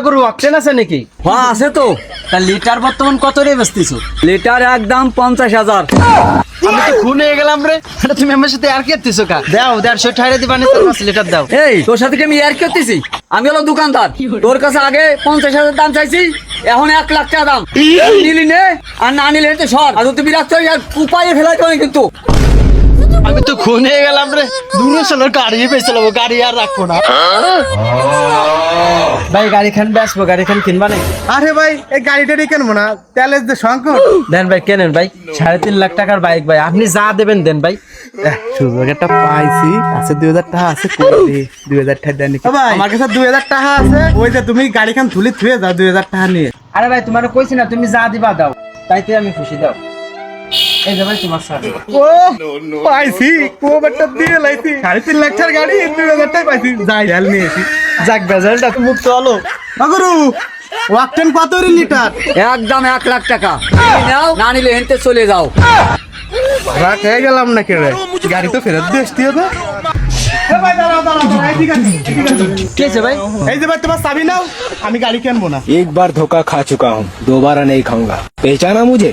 গরু অকটেন আছে নাকি? হ্যাঁ আছে তো। তা লিটার বর্তমান কত রে বেচতেছো? লিটার একদম 50,000। আমি তো খুন হয়ে গেলাম রে। তুমি আমার সাথে আর কেতেছো কা? দাও 150 ঠাইরে দিবা না 5 লিটার দাও। এই তোর সাথে কি আমি আর করতেছি? আমি হলো দোকানদার, তোর কাছে আগে 50,000 দাম চাইছি, এখন 1 লাখ টাকা দাম। নিলি নে, আর না নিলে তো সর। আর তুমি রাখতে আর উপায়ে ফেলাইতে হবে কিন্তু। আমি তো খুন হয়ে গেলাম রে। দূরে চলো গাড়ি বেচলাম, গাড়ি আর রাখবো না। ভাই গাড়ি খান বেচবো, গাড়ি খান কিনবা নাকি? আরে ভাই এই গাড়িটারই কেনবো না, তেলের যে সংকট। দেন ভাই কেনেন ভাই, 3.5 লাখ টাকার বাইক ভাই, আপনি যা দেবেন দেন ভাই। সুযোগ একটা পাইছি, আছে 2,000 টাকা আছে, করে দে 2,000 টাকা দেন নাকি? আমার কাছে 2,000 টাকা আছে, ওই যে তুমি গাড়ি খান তুলে থুয়ে যাও 2,000 টাকা নিয়ে। আরে ভাই তোমার কইছি না তুমি যা দিবা দাও, তাইতে আমি খুশি। দাও এই যে ভাই তোমার সাথে। ও পাইছি, কোবারটা দিয়ে লাইছি 3.5 লাখ টাকার গাড়ি 2,000 টাকা পাইছি, যাই হেল নিয়েছি। যাক বেজালটা তো মুক্ত হলো। আগরু ওয়াকটেন কত রে লিটার? একদম 1 লাখ টাকা। নাও, না নিলে হেনতে চলে যাও। রাখ হয়ে গেলাম না কে রে, গাড়ি তো ফেরত দিয়ে আসতে হবে। ভাই দাঁড়াও দাঁড়াও দাঁড়াও, ঠিক আছে ঠিক আছে। কি আছে ভাই? এই যে ভাই তোমার চাবি নাও, আমি গাড়ি কিনবো না। एक बार धोखा खा चुका हूँ, दोबारा नहीं खाऊंगा। पहचाना मुझे?